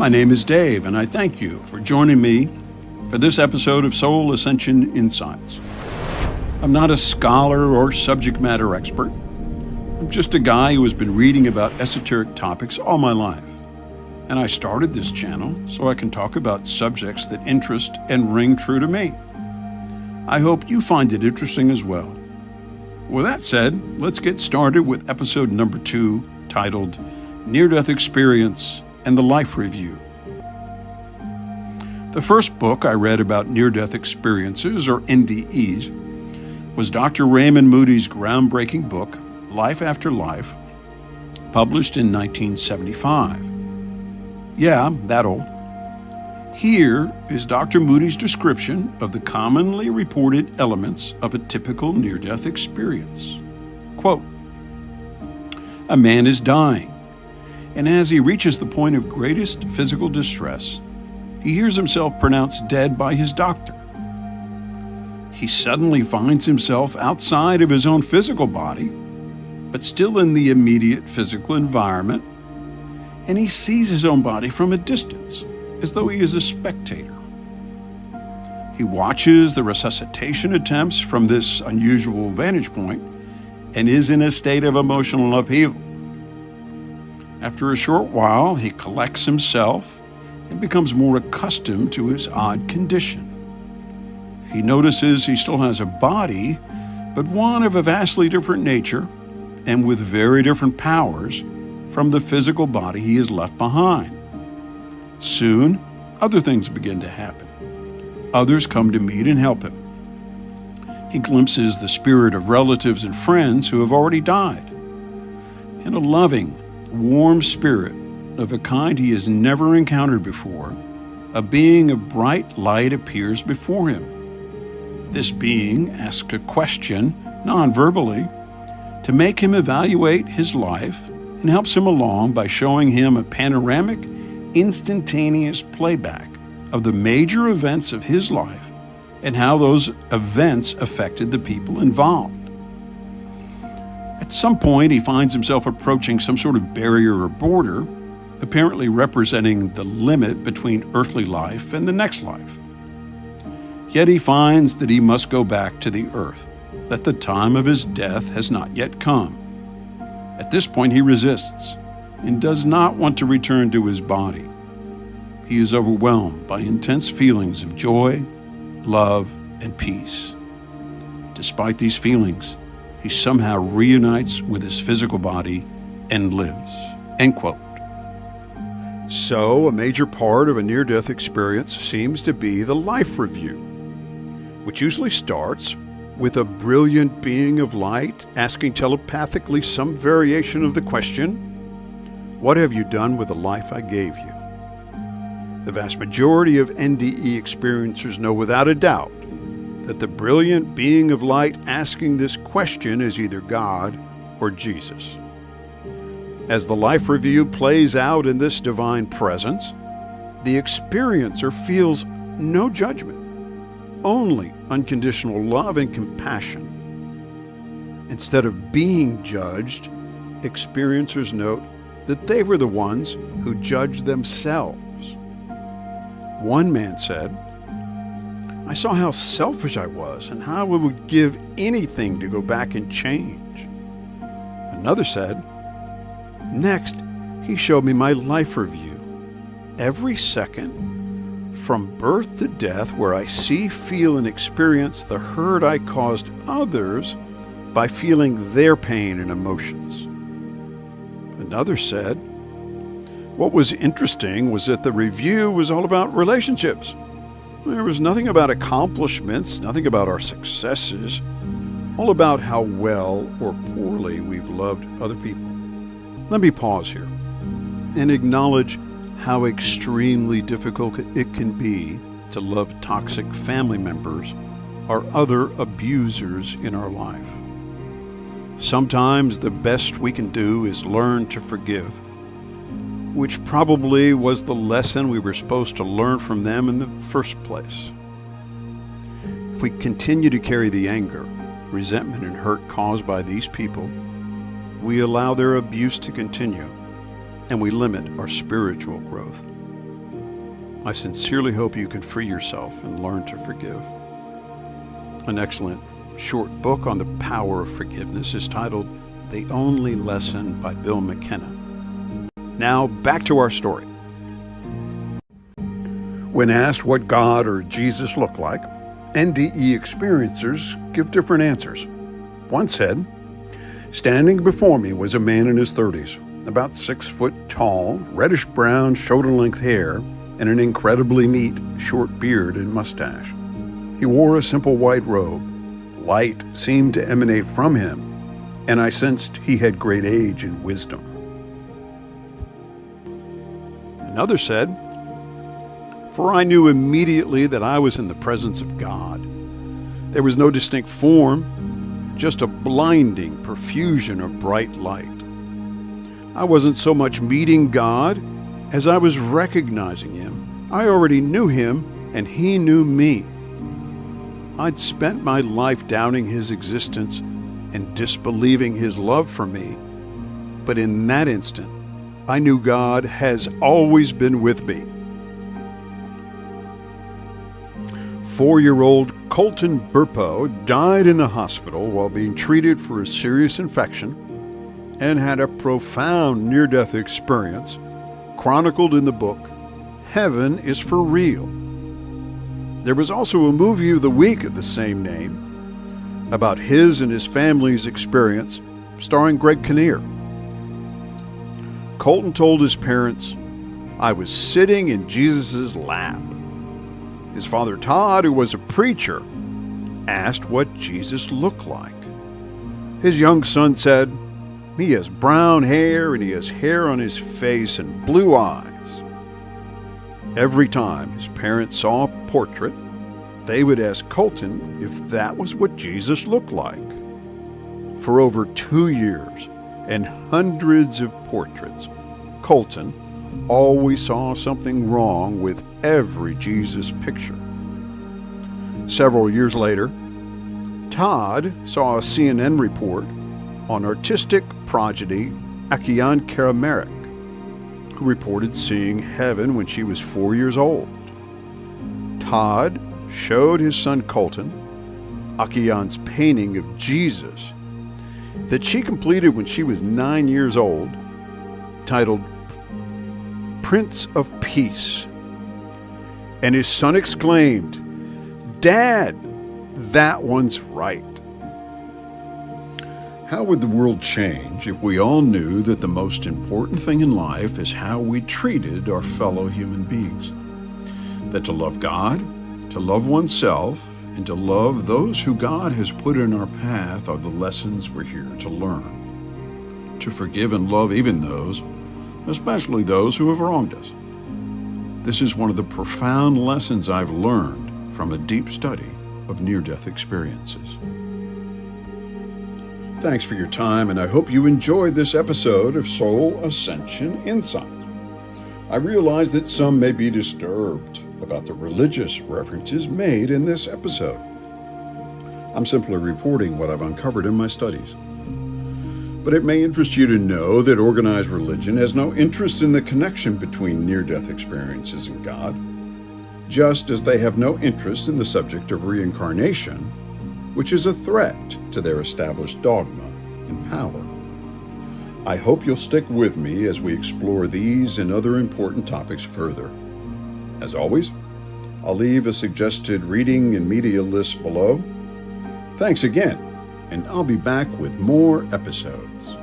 My name is Dave, and I thank you for joining me for this episode of Soul Ascension Insights. I'm not a scholar or subject matter expert. I'm just a guy who has been reading about esoteric topics all my life. And I started this channel so I can talk about subjects that interest and ring true to me. I hope you find it interesting as well. With that said, let's get started with episode number 2, titled Near-Death Experience and the Life Review. The first book I read about near-death experiences, or NDEs, was Dr. Raymond Moody's groundbreaking book, Life After Life, published in 1975. Yeah, that old. Here is Dr. Moody's description of the commonly reported elements of a typical near-death experience. Quote, "A man is dying, and as he reaches the point of greatest physical distress, he hears himself pronounced dead by his doctor. He suddenly finds himself outside of his own physical body, but still in the immediate physical environment, and he sees his own body from a distance, as though he is a spectator. He watches the resuscitation attempts from this unusual vantage point and is in a state of emotional upheaval. After a short while, he collects himself and becomes more accustomed to his odd condition. He notices he still has a body, but one of a vastly different nature and with very different powers from the physical body he has left behind. Soon, other things begin to happen. Others come to meet and help him. He glimpses the spirit of relatives and friends who have already died. In a loving, warm spirit of a kind he has never encountered before, a being of bright light appears before him. This being asks a question, non-verbally, to make him evaluate his life and helps him along by showing him a panoramic, instantaneous playback of the major events of his life and how those events affected the people involved. At some point, he finds himself approaching some sort of barrier or border, apparently representing the limit between earthly life and the next life. Yet he finds that he must go back to the earth, that the time of his death has not yet come. At this point, he resists and does not want to return to his body. He is overwhelmed by intense feelings of joy, love, and peace. Despite these feelings, he somehow reunites with his physical body and lives." End quote. So, a major part of a near-death experience seems to be the life review, which usually starts with a brilliant being of light asking telepathically some variation of the question, "What have you done with the life I gave you?" The vast majority of NDE experiencers know without a doubt that the brilliant being of light asking this question is either God or Jesus. As the life review plays out in this divine presence, the experiencer feels no judgment, only unconditional love and compassion. Instead of being judged, experiencers note that they were the ones who judged themselves. One man said, "I saw how selfish I was and how I would give anything to go back and change." Another said, "Next, he showed me my life review. Every second, from birth to death, where I see, feel, and experience the hurt I caused others by feeling their pain and emotions." Another said, "What was interesting was that the review was all about relationships. There was nothing about accomplishments, nothing about our successes, all about how well or poorly we've loved other people." Let me pause here and acknowledge how extremely difficult it can be to love toxic family members or other abusers in our life. Sometimes the best we can do is learn to forgive, which probably was the lesson we were supposed to learn from them in the first place. If we continue to carry the anger, resentment, and hurt caused by these people, we allow their abuse to continue, and we limit our spiritual growth. I sincerely hope you can free yourself and learn to forgive. An excellent short book on the power of forgiveness is titled The Only Lesson by Bill McKenna. Now back to our story. When asked what God or Jesus looked like, NDE experiencers give different answers. One said, "Standing before me was a man in his 30s, about 6 foot tall, reddish-brown, shoulder-length hair, and an incredibly neat, short beard and mustache. He wore a simple white robe. Light seemed to emanate from him, and I sensed he had great age and wisdom." Another said, "For I knew immediately that I was in the presence of God. There was no distinct form, just a blinding profusion of bright light. I wasn't so much meeting God as I was recognizing Him. I already knew Him, and He knew me. I'd spent my life doubting His existence and disbelieving His love for me. But in that instant, I knew God has always been with me." 4-year-old Colton Burpo died in the hospital while being treated for a serious infection and had a profound near-death experience chronicled in the book, Heaven is for Real. There was also a movie of the week of the same name about his and his family's experience, starring Greg Kinnear. Colton told his parents, "I was sitting in Jesus' lap." His father Todd, who was a preacher, asked what Jesus looked like. His young son said, "He has brown hair and he has hair on his face and blue eyes." Every time his parents saw a portrait, they would ask Colton if that was what Jesus looked like. For over 2 years and hundreds of portraits, Colton always saw something wrong with every Jesus picture. Several years later, Todd saw a CNN report on artistic prodigy 𝐬𝐿 Karamarek, who reported seeing heaven when she was 4 years old. Todd showed his son Colton 𝐬𝐿's painting of Jesus that she completed when she was 9 years old, titled Prince of Peace. And his son exclaimed, "Dad, that one's right." How would the world change if we all knew that the most important thing in life is how we treated our fellow human beings? That to love God, to love oneself, and to love those who God has put in our path are the lessons we're here to learn. To forgive and love even those, especially those who have wronged us. This is one of the profound lessons I've learned from a deep study of near-death experiences. Thanks for your time, and I hope you enjoyed this episode of Soul Ascension Insight. I realize that some may be disturbed about the religious references made in this episode. I'm simply reporting what I've uncovered in my studies. But it may interest you to know that organized religion has no interest in the connection between near-death experiences and God, just as they have no interest in the subject of reincarnation, which is a threat to their established dogma and power. I hope you'll stick with me as we explore these and other important topics further. As always, I'll leave a suggested reading and media list below. Thanks again, and I'll be back with more episodes.